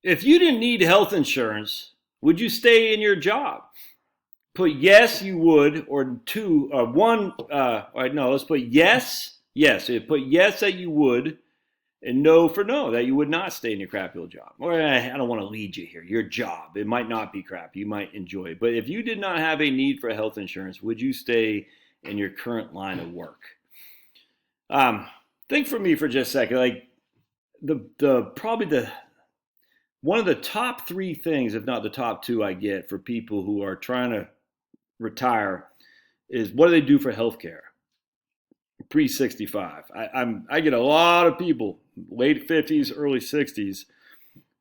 If you didn't need health insurance, would you stay in your job? Put yes, you would, or two, or one. No, let's put yes, yes. So put yes that you would, and no for no, that you would not stay in your crappy old job. Or I don't want to lead you here. Your job, it might not be crappy. You might enjoy it. But if you did not have a need for health insurance, would you stay in your current line of work? Think for me for just a second. Like probably one of the top three things, if not the top two, I get for people who are trying to retire is what do they do for healthcare pre-65? I get a lot of people late 50s, early 60s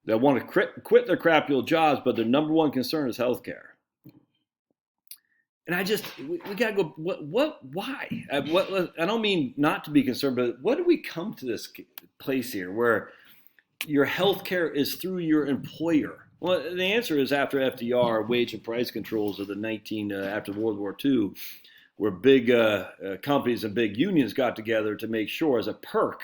that want to quit their crappy old jobs, but their number one concern is healthcare. And we gotta go. Why? I don't mean not to be concerned, but what do we come to this place here where your healthcare is through your employer? Well, the answer is after FDR, wage and price controls of after World War II, where big companies and big unions got together to make sure, as a perk,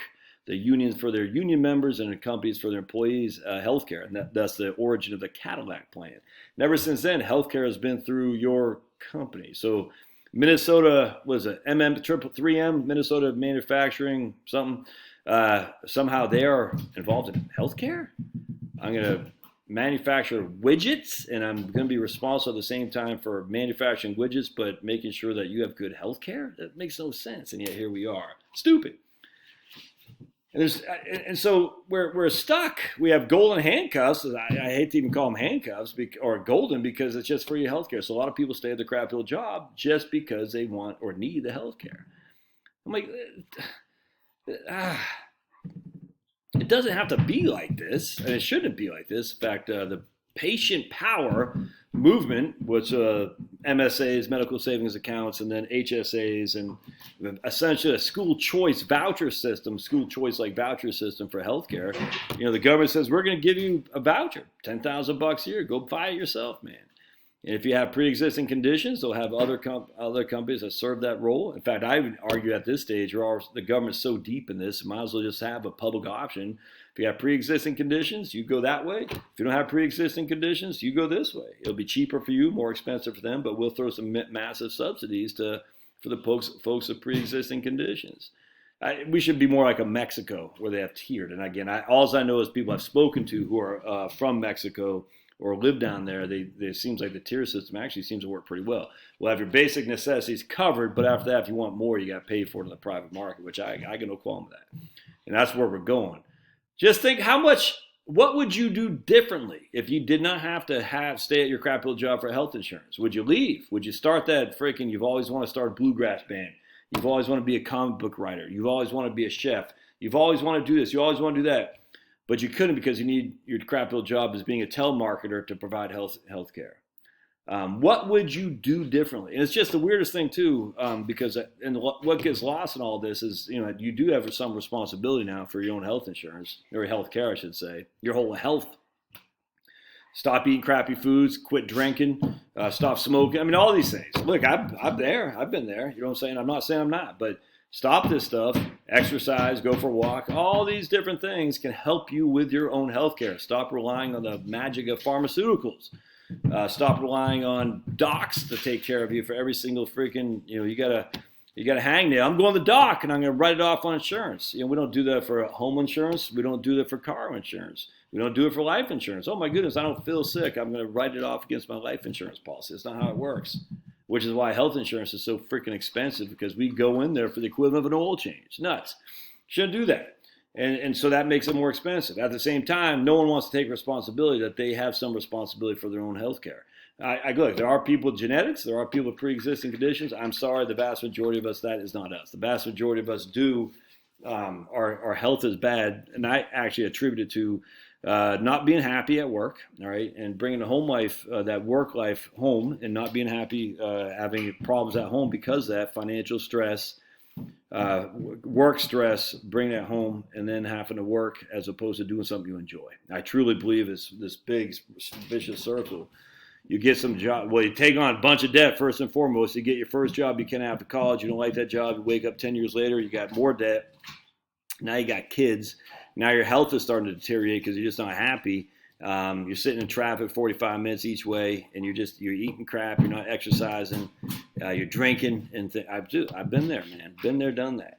the unions for their union members and the companies for their employees, healthcare, and that's the origin of the Cadillac plan. And ever since then, healthcare has been through your company. So Minnesota was a triple 3M, Minnesota Manufacturing something. Somehow they are involved in healthcare. I'm going to manufacture widgets, and I'm going to be responsible at the same time for manufacturing widgets, but making sure that you have good health care? That makes no sense, and yet here we are. Stupid. And so we're stuck. We have golden handcuffs. I hate to even call them handcuffs or golden because it's just free health care. So a lot of people stay at their crappy old job just because they want or need the health care. I'm like, it doesn't have to be like this, and it shouldn't be like this. In fact, the patient power movement, which MSAs, medical savings accounts, and then HSAs, and essentially a school choice voucher system, school-choice-like voucher system for healthcare. The government says, we're going to give you a voucher, $10,000 a year. Go buy it yourself, man. And if you have pre-existing conditions, they'll have other companies that serve that role. In fact, I would argue at this stage, the government's so deep in this, might as well just have a public option. If you have pre-existing conditions, you go that way. If you don't have pre-existing conditions, you go this way. It'll be cheaper for you, more expensive for them, but we'll throw some massive subsidies for the folks with pre-existing conditions. We should be more like a Mexico where they have tiered. And again, all I know is people I've spoken to who are from Mexico or live down there, it seems like the tier system actually seems to work pretty well. We'll have your basic necessities covered, but after that, if you want more, you got to pay for it in the private market, which I got no qualm with that. And that's where we're going. Just think what would you do differently if you did not have to stay at your crappy old job for health insurance? Would you leave? Would you start that you've always wanted to start a bluegrass band? You've always wanted to be a comic book writer. You've always wanted to be a chef. You've always wanted to do this. You always want to do that. But you couldn't because you need your crappy old job as being a telemarketer to provide health care. What would you do differently? And it's just the weirdest thing too, because what gets lost in all this is you do have some responsibility now for your own health insurance or health care, I should say, your whole health. Stop eating crappy foods, quit drinking, stop smoking. I mean, all these things. Look, I'm there. I've been there. You know what I'm saying? I'm not saying I'm not, but stop this stuff, exercise, go for a walk. All these different things can help you with your own health care. Stop relying on the magic of pharmaceuticals. Stop relying on docs to take care of you for every single freaking, you got a hangnail. I'm going to the doc and I'm going to write it off on insurance. We don't do that for home insurance. We don't do that for car insurance. We don't do it for life insurance. Oh my goodness, I don't feel sick. I'm going to write it off against my life insurance policy. That's not how it works. Which is why health insurance is so freaking expensive, because we go in there for the equivalent of an oil change. Nuts. Shouldn't do that. And so that makes it more expensive. At the same time, no one wants to take responsibility that they have some responsibility for their own health care. Look, there are people with genetics. There are people with pre-existing conditions. I'm sorry, the vast majority of us, that is not us. The vast majority of us our health is bad. And I actually attribute it to not being happy at work, all right, and bringing the home life, that work life home, and not being happy, having problems at home because of that financial stress, work stress, bringing it home, and then having to work as opposed to doing something you enjoy. I truly believe it's this big vicious circle. You get some job, you take on a bunch of debt first and foremost. You get your first job, you can't after college, you don't like that job, you wake up 10 years later, you got more debt. Now you got kids. Now your health is starting to deteriorate because you're just not happy. You're sitting in traffic 45 minutes each way, and you're eating crap. You're not exercising. You're drinking, and I've been there, man. Been there, done that.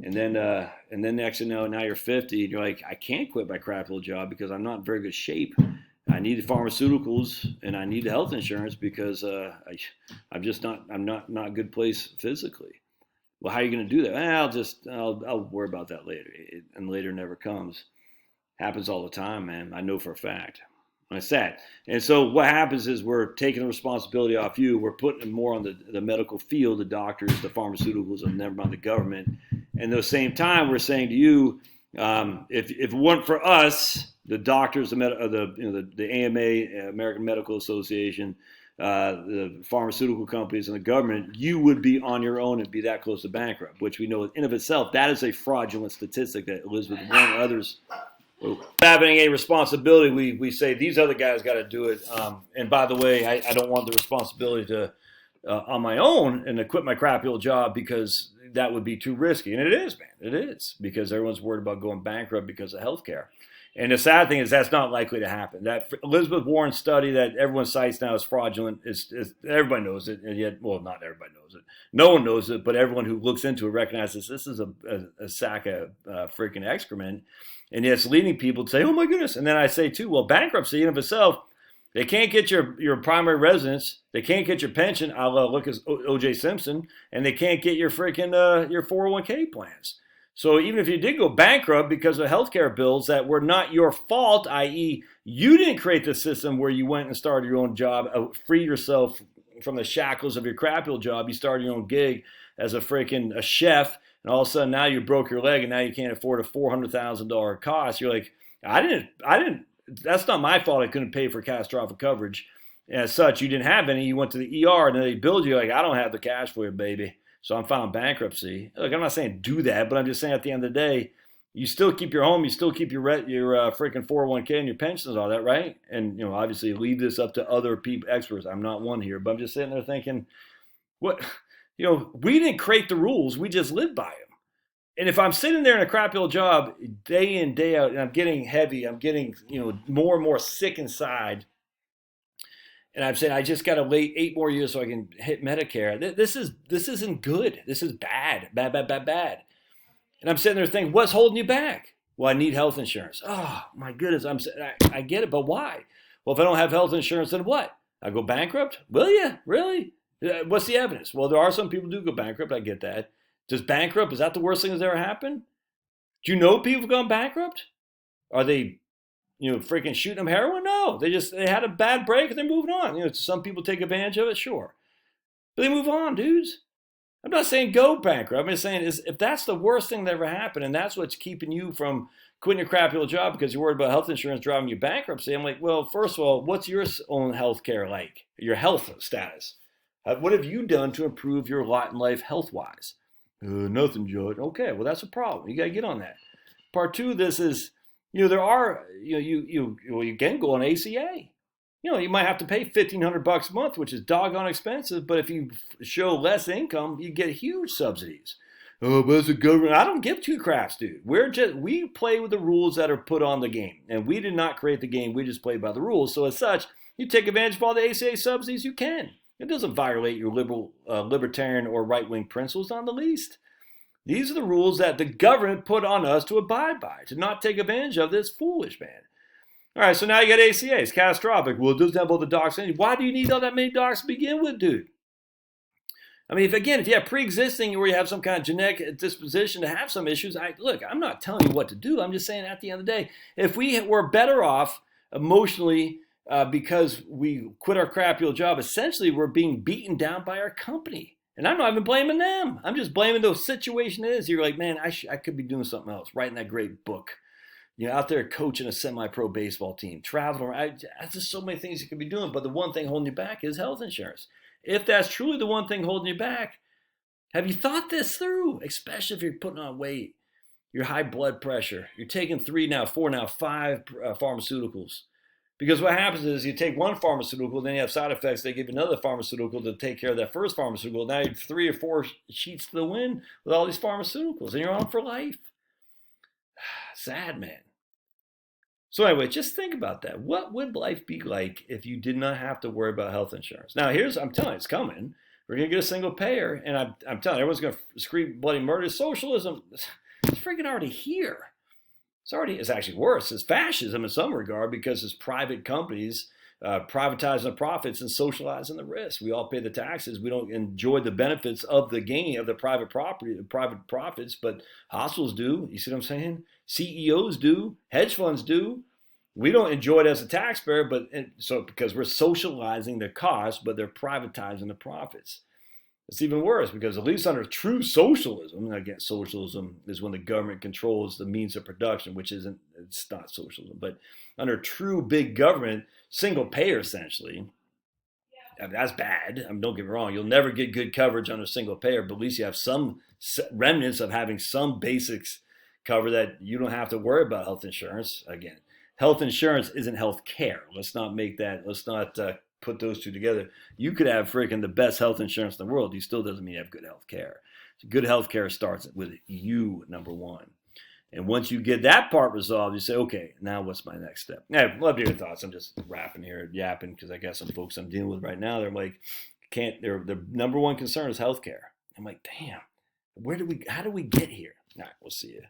And then next thing you know, now you're 50. And you're like, I can't quit my crap little job because I'm not in very good shape. I need the pharmaceuticals and I need the health insurance because I'm not in a good place physically. Well, how are you going to do that? I'll worry about that later, and later never comes. Happens all the time, man. I know for a fact. It's sad. And so what happens is we're taking the responsibility off you. We're putting it more on the medical field, the doctors, the pharmaceuticals, and never mind the government. And at the same time, we're saying to you, if it weren't for us, the doctors, the AMA, American Medical Association, the pharmaceutical companies, and the government, you would be on your own and be that close to bankrupt, which we know in of itself, that is a fraudulent statistic that Elizabeth Warren and others having a responsibility. We say these other guys got to do it. And by the way, I don't want the responsibility to on my own and to quit my crappy old job because that would be too risky. And it is, man. It is, because everyone's worried about going bankrupt because of healthcare. And the sad thing is that's not likely to happen. That Elizabeth Warren study that everyone cites now is fraudulent. Is everybody knows it, and yet, well, not everybody knows it. No one knows it, but everyone who looks into it recognizes this is a sack of freaking excrement. And it's leading people to say, oh my goodness. And then I say too, well, bankruptcy in of itself, they can't get your primary residence, they can't get your pension, look at O.J. Simpson, and they can't get your freaking your 401k plans. So even if you did go bankrupt because of healthcare bills that were not your fault, i.e. you didn't create the system where you went and started your own job, free yourself from the shackles of your crappy old job, you started your own gig as a chef, and all of a sudden now you broke your leg and now you can't afford a $400,000 cost. You're like, I didn't, that's not my fault I couldn't pay for catastrophic coverage. And as such, you didn't have any, you went to the ER and then they billed you like, I don't have the cash for you, baby. So I'm filing bankruptcy. Look, I'm not saying do that, but I'm just saying at the end of the day, you still keep your home, you still keep your freaking 401k and your pensions and all that, right? And obviously leave this up to other people, experts. I'm not one here, but I'm just sitting there thinking, what? We didn't create the rules, we just lived by them. And if I'm sitting there in a crappy old job day in, day out, and I'm getting heavy, I'm getting more and more sick inside, and I'm saying I just got to wait 8 more years so I can hit Medicare. This isn't good. This is bad. And I'm sitting there thinking, what's holding you back? Well, I need health insurance. Oh my goodness, I get it, but why? Well, if I don't have health insurance, then what? I go bankrupt? Will you? Really? What's the evidence? Well, there are some people who do go bankrupt. I get that. Is that the worst thing that's ever happened? Do you know people have gone bankrupt? Are they freaking shooting them heroin? No, they had a bad break and they're moving on. Some people take advantage of it, sure, but they move on, dudes. I'm not saying go bankrupt. I'm just saying if that's the worst thing that ever happened and that's what's keeping you from quitting your crappy old job because you're worried about health insurance driving you bankruptcy, I'm like, well, first of all, what's your own health care like? Your health status? What have you done to improve your lot in life health-wise? Nothing, Judge. Okay, well, that's a problem. You got to get on that. Part 2 of this is, there are, you can go on ACA. You might have to pay $1,500 a month, which is doggone expensive. But if you show less income, you get huge subsidies. Oh, but it's a government. I don't give two craps, dude. We play with the rules that are put on the game, and we did not create the game. We just play by the rules. So as such, you take advantage of all the ACA subsidies you can. It doesn't violate your libertarian or right-wing principles, not the least. These are the rules that the government put on us to abide by, to not take advantage of this foolish, man. All right, so now you got ACA. It's catastrophic. Well, it doesn't have all the docs in it. Why do you need all that many docs to begin with, dude? I mean, if you have pre-existing or you have some kind of genetic disposition to have some issues, I'm not telling you what to do. I'm just saying at the end of the day, if we were better off emotionally because we quit our crappy old job, essentially we're being beaten down by our company. And I'm not even blaming them. I'm just blaming the situation it is. You're like, man, I could be doing something else, writing that great book. Out there coaching a semi-pro baseball team, traveling around. There's just so many things you could be doing. But the one thing holding you back is health insurance. If that's truly the one thing holding you back, have you thought this through? Especially if you're putting on weight, your high blood pressure, you're taking 3 now, 4 now, 5 pharmaceuticals. Because what happens is you take one pharmaceutical, then you have side effects. They give you another pharmaceutical to take care of that first pharmaceutical. Now you're 3 or 4 sheets to the wind with all these pharmaceuticals, and you're on for life. Sad, man. So anyway, just think about that. What would life be like if you did not have to worry about health insurance? Now, I'm telling you, it's coming. We're gonna get a single payer, and I'm telling you, everyone's gonna scream bloody murder, socialism. It's freaking already here. It's actually worse. It's fascism in some regard because it's private companies privatizing the profits and socializing the risk. We all pay the taxes. We don't enjoy the benefits of the gain of the private property, the private profits, but hospitals do. You see what I'm saying? CEOs do. Hedge funds do. We don't enjoy it as a taxpayer, but so because we're socializing the cost, but they're privatizing the profits. It's even worse because at least under true socialism, and again, socialism is when the government controls the means of production, it's not socialism, but under true big government, single payer essentially, I mean, that's bad. I mean, don't get me wrong, you'll never get good coverage under single payer, but at least you have some remnants of having some basics cover that you don't have to worry about health insurance. Again, health insurance isn't health care. Let's not put those two together. You could have freaking the best health insurance in the world. You still doesn't mean you have good health care. So good health care starts with you, number one. And once you get that part resolved, you say, okay, now what's my next step? Yeah, love to hear your thoughts. I'm just rapping here, yapping, because I got some folks I'm dealing with right now. They're like, their number one concern is healthcare. I'm like, damn, how do we get here? All right, we'll see you.